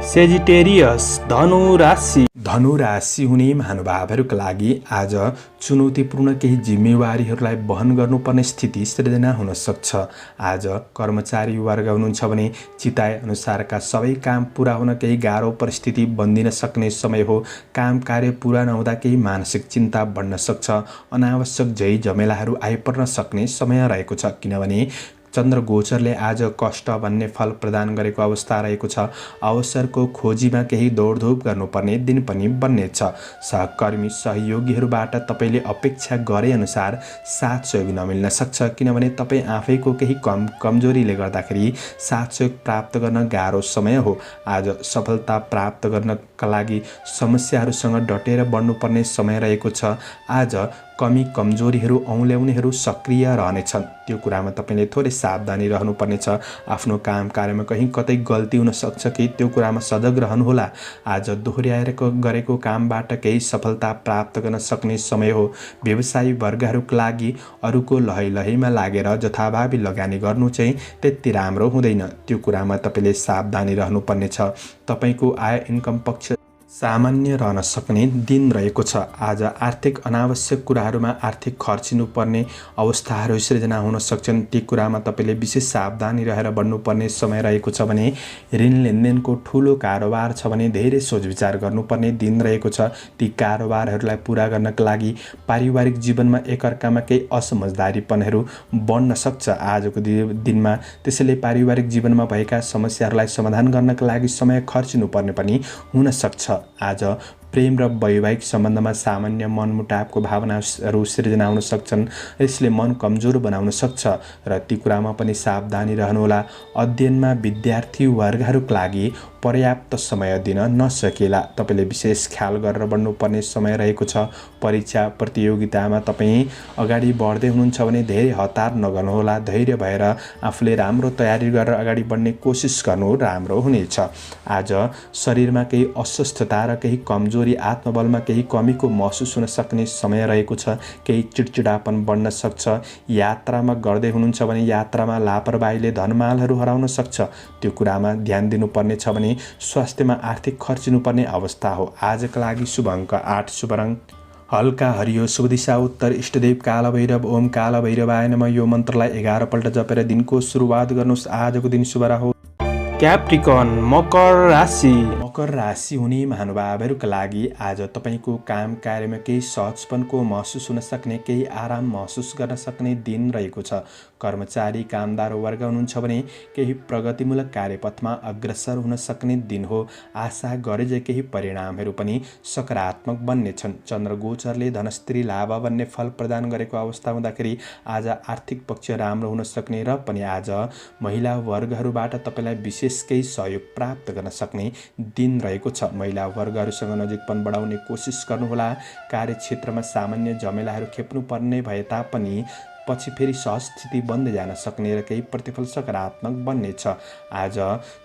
सेजिटेरियस धनु राशि। धनु राशि हुने महानुभावहरूका लागि आज चुनौतीपूर्ण केही जिम्मेवारीहरूलाई वहन गर्नुपर्ने स्थिति सृजना हुन सक्छ। आज कर्मचारी वर्ग हुनुहुन्छ भने चिताए अनुसारका सबै काम पूरा हुन केही गाह्रो परिस्थिति बन्दिन सक्ने समय हो। काम कार्य पूरा नहुँदा केही मानसिक चिन्ता बढ्न सक्छ। अनावश्यक झै झमेलाहरू आइपर्न सक्ने समय रहेको छ, किनभने चन्द्र गोचरले आज कष्ट भन्ने फल प्रदान गरेको अवस्था रहेको छ। अवसरको खोजीमा केही दौडधुप गर्नुपर्ने दिन पनि बन्नेछ। सहकर्मी सहयोगीहरूबाट तपाईँले अपेक्षा गरे अनुसार साथ सहयोग नमिल्न सक्छ, किनभने तपाईँ आफैको केही कमजोरीले गर्दाखेरि साथ सहयोग प्राप्त गर्न गाह्रो समय हो। आज सफलता प्राप्त गर्नका लागि समस्याहरूसँग डटेर बढ्नुपर्ने समय रहेको छ। आज कमी कमजोरीहरू औँल्याउनेहरू सक्रिय रहनेछन्, त्यो कुरामा तपाईँले थोरै सावधानी रहनुपर्नेछ। आफ्नो काम कार्यमा कहीँ कतै गल्ती हुन सक्छ कि त्यो कुरामा सजग रहनुहोला। आज दोहोऱ्याएर गरेको कामबाट केही सफलता प्राप्त गर्न सक्ने समय हो। व्यवसायी वर्गहरूका लागि अरूको लहैमा लागेर जथाभावी लगानी गर्नु चाहिँ त्यति राम्रो हुँदैन, त्यो कुरामा तपाईँले सावधानी रहनुपर्नेछ। तपाईँको आय इन्कम पक्ष सामान्य रहन सक्ने दिन रहेको छ। आज आर्थिक अनावश्यक कुराहरूमा आर्थिक खर्चिनुपर्ने अवस्थाहरू सृजना हुन सक्छन्, ती कुरामा तपाईँले विशेष सावधानी रहेर बढ्नुपर्ने समय रहेको छ भने ऋण लेनदेनको ठुलो कारोबार छ भने धेरै सोचविचार गर्नुपर्ने दिन रहेको छ। ती कारोबारहरूलाई पुरा गर्नका लागि पारिवारिक जीवनमा एकअर्कामा केही असमझदारीपनहरू बढ्न सक्छ आजको दिनमा। त्यसैले पारिवारिक जीवनमा भएका समस्याहरूलाई समाधान गर्नका लागि समय खर्चिनुपर्ने पनि हुन सक्छ। आज प्रेम र वैवाहिक सम्बन्धमा सामान्य मनमुटावको भावनाहरू सृजना हुन सक्छन्, यसले मन कमजोर बनाउन सक्छ र ती कुरामा पनि सावधानी रहनुहोला। अध्ययनमा विद्यार्थी वर्गहरूका लागि पर्याप्त समय दिन नसकेला, तपाईँले विशेष ख्याल गरेर बढ्नुपर्ने समय रहेको छ। परीक्षा प्रतियोगितामा तपाईँ अगाडि बढ्दै हुनुहुन्छ भने धेरै हतार नगर्नुहोला। धैर्य भएर आफूले राम्रो तयारी गरेर अगाडि बढ्ने कोसिस गर्नु राम्रो हुनेछ। आज शरीरमा केही अस्वस्थता र केही कमजोरी, आत्मबलमा केही कमीको महसुस हुन सक्ने समय रहेको छ। केही चिडचिडापन बढ्न सक्छ। यात्रामा गर्दै हुनुहुन्छ भने यात्रामा लापरवाहीले धनमालहरू हराउन सक्छ, त्यो कुरामा ध्यान दिनुपर्ने छ भने स्वास्थ्यमा आर्थिक खर्चिनुपर्ने अवस्था हो। आजका लागि शुभ अङ्क 8, शुभ रङ हल्का हरियो, शुभ दिशा उत्तर। इष्टदेव कालभैरव ओम कालभैरवाय नमः यो मन्त्रलाई 11 पल्ट जपेर दिनको सुरुवात गर्नुहोस्। आजको दिन शुभ रहोस्। क्याप्रिकन मकर राशि। मकर राशि हुने महानुभावहरूका लागि आज तपाईँको काम कार्यमा केही सहजपनको महसुस हुन सक्ने, केही आराम महसुस गर्न सक्ने दिन रहेको छ। कर्मचारी कामदार वर्ग हुनुहुन्छ भने केही प्रगतिमूलक कार्यपथमा अग्रसर हुन सक्ने दिन हो। आशा गरे केही परिणामहरू पनि सकारात्मक बन्नेछन्। चन्द्र गोचरले धनस्त्री लाभ भन्ने फल प्रदान गरेको अवस्था हुँदाखेरि आज आर्थिक पक्ष राम्रो हुन सक्ने र पनि आज महिला वर्गहरूबाट तपाईँलाई विशेष विशेष केही सहयोग प्राप्त गर्न सक्ने दिन रहेको छ। महिला वर्गहरूसँग नजिकपन बढाउने कोसिस गर्नुहोला। कार्यक्षेत्रमा सामान्य झमेलाहरू खेप्नुपर्ने भए तापनि पछि फेरि सहज स्थिति बन्दै जान सक्ने र केही प्रतिफल सकारात्मक बन्नेछ। आज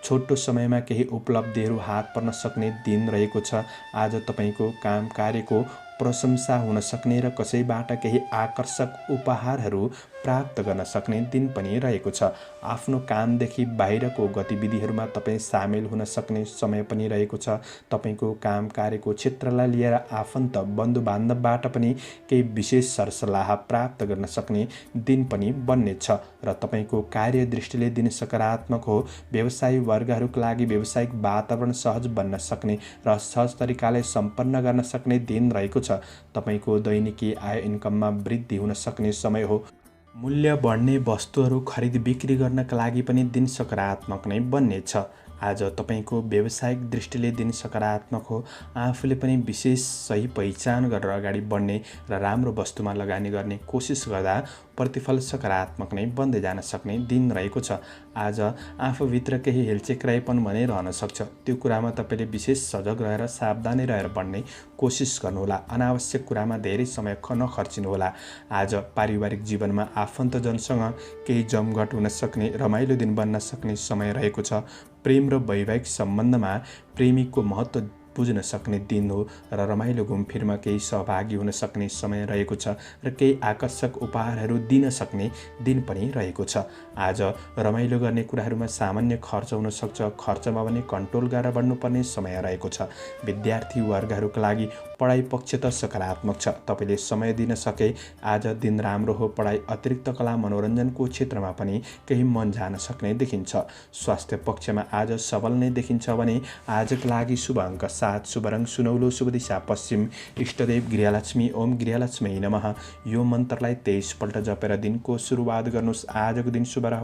छोटो समयमा केही उपलब्धिहरू हात पर्न सक्ने दिन रहेको छ। आज तपाईँको काम कार्यको प्रशंसा हुन सक्ने र कसैबाट केही आकर्षक उपहारहरू प्राप्त गर्न सक्ने दिन पनि रहेको छ। आफ्नो कामदेखि बाहिरको गतिविधिहरूमा तपाईँ सामेल हुन सक्ने समय पनि रहेको छ। तपाईँको काम कार्यको क्षेत्रलाई लिएर आफन्त बन्धु बान्धवबाट पनि केही विशेष सरसल्लाह प्राप्त गर्न सक्ने दिन पनि बन्नेछ र तपाईँको कार्य दृष्टिले दिन सकारात्मक हो। व्यवसायी वर्गहरूका लागि व्यावसायिक वातावरण सहज बन्न सक्ने र सहज तरिकाले सम्पन्न गर्न सक्ने दिन रहेको छ। तपाईँको दैनिकी आय इन्कममा वृद्धि हुन सक्ने समय हो। मूल्य बढ्ने वस्तुहरू खरिद बिक्री गर्नका लागि पनि दिन सकारात्मक नै बन्नेछ। आज तपाईँको व्यावसायिक दृष्टिले दिन सकारात्मक हो। आफूले पनि विशेष सही पहिचान गरेर अगाडि बढ्ने र राम्रो वस्तुमा लगानी गर्ने कोसिस गर्दा प्रतिफल सकारात्मक नै बन्दै जान सक्ने दिन रहेको छ। आज आफूभित्र केही हेलचेक्राइपन भने रहन सक्छ। त्यो कुरामा तपाईँले विशेष सजग रहेर सावधानी रहेर बढ्ने कोसिस गर्नुहोला। अनावश्यक कुरामा धेरै समय नखर्चिनुहोला। आज पारिवारिक जीवनमा आफन्तजनसँग केही जमघट हुन सक्ने रमाइलो दिन बन्न सक्ने समय रहेको छ। प्रेम र वैवाहिक सम्बन्धमा प्रेमीको महत्त्व बुझ्न सक्ने दिन हो र रमाइलो घुमफिरमा केही सहभागी हुन सक्ने समय रहेको छ र केही आकर्षक उपहारहरू दिन सक्ने दिन पनि रहेको छ। आज रमाइलो गर्ने कुराहरूमा सामान्य खर्च हुन सक्छ। खर्चमा पनि कन्ट्रोल गरेर बढ्नुपर्ने समय रहेको छ। विद्यार्थी वर्गहरूका लागि पढाइ पक्ष त सकारात्मक छ। तपाईँले समय दिन सके आज दिन राम्रो हो। पढाइ अतिरिक्त कला मनोरञ्जनको क्षेत्रमा पनि केही मन जान सक्ने देखिन्छ। स्वास्थ्य पक्षमा आज सबल नै देखिन्छ भने आजका लागि शुभ अङ्क 7, शुभ रङ सुनौलो, शुभ दिशा पश्चिम, इष्टदेव गृहलक्ष्मी। ओम गृहलक्ष्मी नमः। यो मन्त्रलाई 23 पल्ट जपेर दिनको सुरुवात गर्नुहोस्। आजको दिन शुभ रह।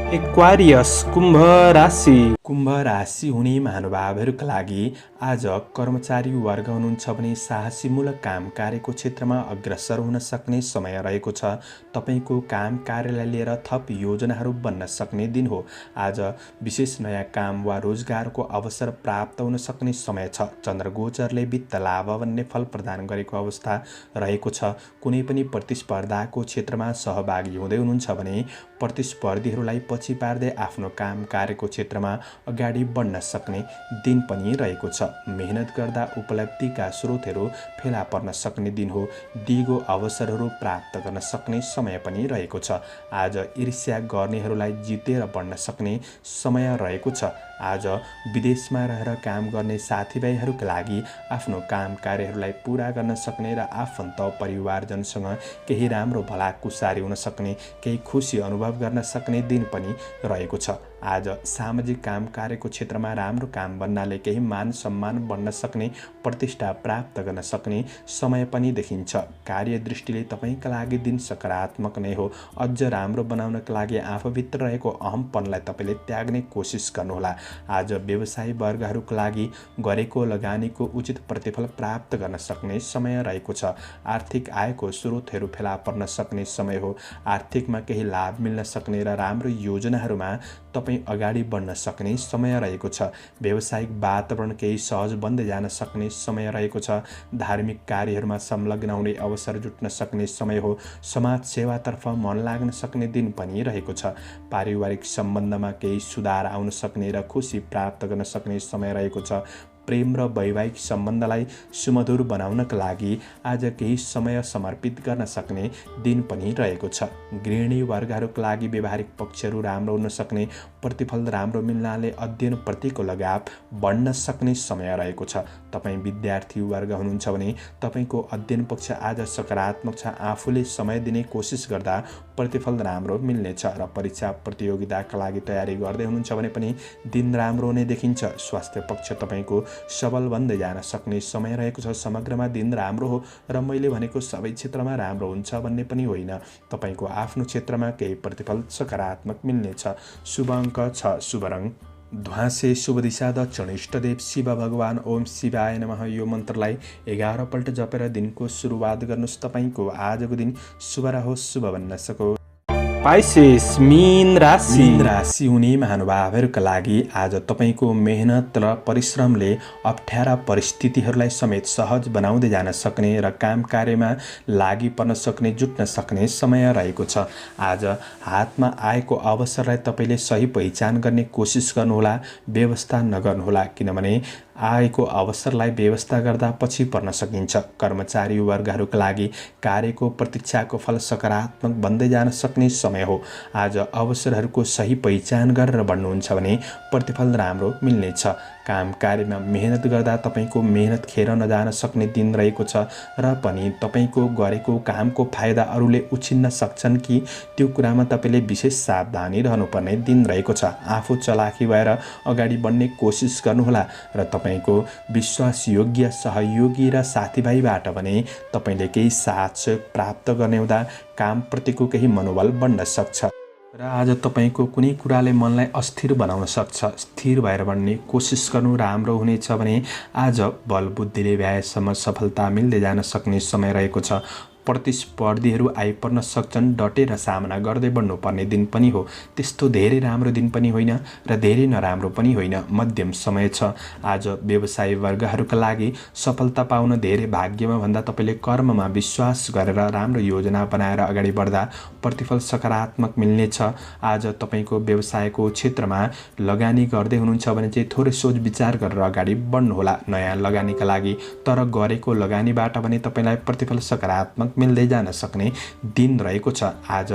एक्वारियस कुम्भ राशि। कुम्भ राशि हुने महानुभावहरूका लागि आज कर्मचारी वर्ग हुनुहुन्छ भने साहसीमूलक काम कार्यको क्षेत्रमा अग्रसर हुन सक्ने समय रहेको छ। तपाईँको काम कार्यलाई लिएर थप योजनाहरू बन्न सक्ने दिन हो। आज विशेष नयाँ काम वा रोजगारको अवसर प्राप्त हुन सक्ने समय छ। चन्द्रगोचरले वित्त लाभ भन्ने फल प्रदान गरेको अवस्था रहेको छ। कुनै पनि प्रतिस्पर्धाको क्षेत्रमा सहभागी हुँदै हुनुहुन्छ भने प्रतिस्पर्धीहरूलाई पछि पार्दै आफ्नो काम कार्यको क्षेत्रमा अगाडि बढ्न सक्ने दिन पनि रहेको छ। मेहनत गर्दा उपलब्धिका स्रोतहरू फेला पर्न सक्ने दिन हो। दिगो अवसरहरू प्राप्त गर्न सक्ने समय पनि रहेको छ। आज ईर्ष्या गर्नेहरूलाई जितेर बढ्न सक्ने समय रहेको छ। आज विदेशमा रहेर काम गर्ने साथीभाइहरूका लागि आफ्नो काम कार्यहरूलाई पुरा गर्न सक्ने र आफन्त परिवारजनसँग केही राम्रो भलाकुसारी हुन सक्ने, केही खुसी अनुभव गर्न सक्ने दिन पनि रहेको छ। आज सामाजिक काम कार्यको क्षेत्रमा राम्रो काम बन्नाले केही मान सम्मान बढ्न सक्ने, प्रतिष्ठा प्राप्त गर्न सक्ने समय पनि देखिन्छ। कार्य दृष्टिले तपाईँका लागि दिन सकारात्मक नै हो। अझ राम्रो बनाउनका लागि आफूभित्र रहेको अहमपनलाई तपाईँले त्याग्ने कोसिस गर्नुहोला। आज व्यवसायी वर्गहरूका लागि गरेको लगानीको उचित प्रतिफल प्राप्त गर्न सक्ने समय रहेको छ। आर्थिक आयको स्रोतहरू फेला पर्न सक्ने समय हो। आर्थिकमा केही लाभ मिल्न सक्ने र राम्रो योजनाहरूमा तपाईँ अगाडि बढ्न सक्ने समय रहेको छ। व्यावसायिक वातावरण केही सहज बन्दै जान सक्ने समय रहेको छ। धार्मिक कार्यहरूमा संलग्न हुने अवसर जुट्न सक्ने समय हो। समाज सेवातर्फ मन लाग्न सक्ने दिन पनि रहेको छ। पारिवारिक सम्बन्धमा केही सुधार आउन सक्ने र खुसी प्राप्त गर्न सक्ने समय रहेको छ। प्रेम र वैवाहिक सम्बन्धलाई सुमधुर बनाउनका लागि आज केही समय समर्पित गर्न सक्ने दिन पनि रहेको छ। गृहिणी वर्गहरूका लागि व्यवहारिक पक्षहरू राम्रो हुन सक्ने, प्रतिफल राम्रो मिल्नाले अध्ययनप्रतिको लगाव बढ्न सक्ने समय रहेको छ। तपाईँ विद्यार्थी वर्ग हुनुहुन्छ भने तपाईँको अध्ययन पक्ष आज सकारात्मक छ। आफूले समय दिने कोसिस गर्दा प्रतिफल राम्रो मिल्नेछ र परीक्षा प्रतियोगिताका लागि तयारी गर्दै हुनुहुन्छ भने पनि दिन राम्रो नै देखिन्छ। स्वास्थ्य पक्ष तपाईँको सबल बन्दै जान सक्ने समय रहेको छ। समग्रमा दिन राम्रो हो र मैले भनेको सबै क्षेत्रमा राम्रो हुन्छ भन्ने पनि होइन। तपाईँको आफ्नो क्षेत्रमा केही प्रतिफल सकारात्मक मिल्नेछ। शुभ अङ्क 6, शुभ रङ ध्वाँसे, शुभ दिशा दक्षिण, इष्टदेव शिव भगवान। ओम शिवाय नमः। यो मन्त्रलाई 11 पल्ट जपेर दिनको सुरुवात गर्नुहोस्। तपाईँको आजको दिन शुभ रहोस्, शुभ बन्न सकोस्। पाइसेस मीन राशि। मीन राशि हुने महानुभावहरूका लागि आज तपाईँको मेहनत र परिश्रमले अप्ठ्यारा परिस्थितिहरूलाई समेत सहज बनाउँदै जान सक्ने र काम कार्यमा लागि पर्न सक्ने, जुट्न सक्ने समय रहेको छ। आज हातमा आएको अवसरलाई तपाईँले सही पहिचान गर्ने कोसिस गर्नुहोला, व्यवस्था नगर्नुहोला, किनभने आएको अवसरलाई व्यवस्था गर्दा पछि पर्न सकिन्छ। कर्मचारी वर्गहरूका लागि कार्यको प्रतीक्षाको फल सकारात्मक बन्दै जान सक्ने समय हो। आज अवसरहरूको सही पहिचान गरेर बढ्नुहुन्छ भने प्रतिफल राम्रो मिल्नेछ। काम कार्यमा मेहनत गर्दा तपाईँको मेहनत खेर नजान सक्ने दिन रहेको छ र पनि तपाईँको गरेको कामको फाइदा अरूले उछिन्न सक्छन् कि त्यो कुरामा तपाईँले विशेष सावधानी रहनुपर्ने दिन रहेको छ। आफू चलाखी भएर अगाडि बढ्ने कोसिस गर्नुहोला र तपाईँको विश्वासयोग्य सहयोगी र साथीभाइबाट भने तपाईँले केही साथ सहयोग प्राप्त गर्ने हुँदा कामप्रतिको केही मनोबल बढ्न सक्छ र आज तपाईँको कुनै कुराले मनलाई अस्थिर बनाउन सक्छ। स्थिर भएर बढ्ने कोसिस गर्नु राम्रो हुनेछ भने आज बलबुद्धिले भ्याएसम्म सफलता मिल्दै जान सक्ने समय रहेको छ। प्रतिस्पर्धीहरू आइपर्न सक्छन्, डटेर सामना गर्दै बढ्नुपर्ने दिन पनि हो। त्यस्तो धेरै राम्रो दिन पनि होइन र धेरै नराम्रो पनि होइन, मध्यम समय छ। आज व्यवसायी वर्गहरूका लागि सफलता पाउन धेरै भाग्यमा भन्दा तपाईँले कर्ममा विश्वास गरेर राम्रो योजना बनाएर अगाडि बढ्दा प्रतिफल सकारात्मक मिल्नेछ। आज तपाईँको व्यवसायको क्षेत्रमा लगानी गर्दै हुनुहुन्छ भने चाहिँ थोरै सोच विचार गरेर अगाडि बढ्नुहोला नयाँ लगानीका लागि। तर गरेको लगानीबाट भने तपाईँलाई प्रतिफल सकारात्मक मिल्दै जान सक्ने दिन रहेको छ। आज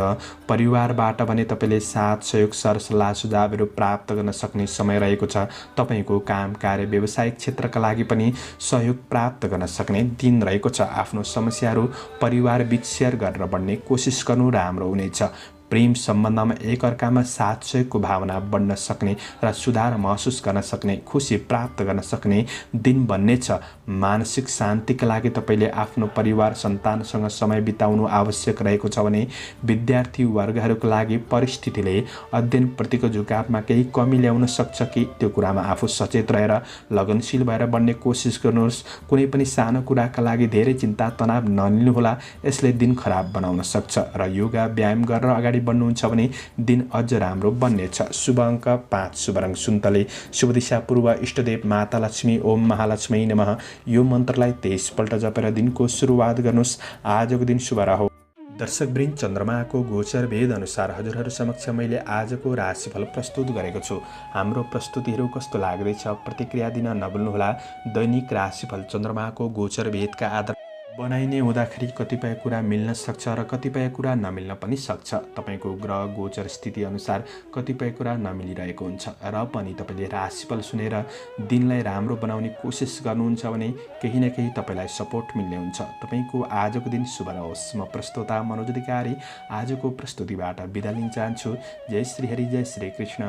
परिवारबाट भने तपाईँले साथ सहयोग सरसल्लाह सुझावहरू प्राप्त गर्न सक्ने समय रहेको छ। तपाईँको काम कार्य व्यावसायिक क्षेत्रका लागि पनि सहयोग प्राप्त गर्न सक्ने दिन रहेको छ। आफ्नो समस्याहरू परिवार बीच सेयर गरेर बढ्ने कोसिस गर्नु राम्रो हुनेछ। प्रेम सम्बन्धमा एकअर्कामा साथ सहयोगको भावना बढ्न सक्ने र सुधार महसुस गर्न सक्ने, खुसी प्राप्त गर्न सक्ने दिन बन्नेछ। मानसिक शान्तिका लागि तपाईँले आफ्नो परिवार सन्तानसँग समय बिताउनु आवश्यक रहेको छ भने विद्यार्थी वर्गहरूका लागि परिस्थितिले अध्ययनप्रतिको झुकावमा केही कमी ल्याउन सक्छ कि त्यो कुरामा आफू सचेत रहेर लगनशील भएर बढ्ने कोसिस गर्नुहोस्। कुनै पनि सानो कुराका लागि धेरै चिन्ता तनाव नलिनुहोला, यसले दिन खराब बनाउन सक्छ। र योगा व्यायाम गरेर अगाडि बढ्नुहुन्छ भने दिन अझ राम्रो बन्नेछ। शुभ अङ्क 5, शुभ रङ सुन्तले, शुभ दिशा पूर्व, इष्टदेव माता लक्ष्मी, ओम महालक्ष्मी नमः। यो मन्त्रलाई 23 पल्ट जपेर दिनको सुरुवात गर्नुहोस्। आजको दिन शुभ रहोस्। दर्शकवृन्द, चन्द्रमाको गोचर भेद अनुसार हजुरहरू समक्ष मैले आजको राशिफल प्रस्तुत गरेको छु। हाम्रो प्रस्तुतिहरू कस्तो लाग्दैछ प्रतिक्रिया दिन नभुल्नुहोला। दैनिक राशिफल चन्द्रमाको गोचर भेदका आधार बनाइने हुँदाखेरि कतिपय कुरा मिल्न सक्छ र कतिपय कुरा नमिल्न पनि सक्छ। तपाईँको ग्रह गोचर स्थिति अनुसार कतिपय कुरा नमिलिरहेको हुन्छ र पनि तपाईँले राशिफल सुनेर दिनलाई राम्रो बनाउने कोसिस गर्नुहुन्छ भने केही न केही तपाईँलाई सपोर्ट मिल्ने हुन्छ। तपाईँको आजको दिन शुभ रहोस्। म प्रस्तोता मनोज अधिकारी आजको प्रस्तुतिबाट बिदा लिन चाहन्छु। जय श्री हरि, जय श्री कृष्ण।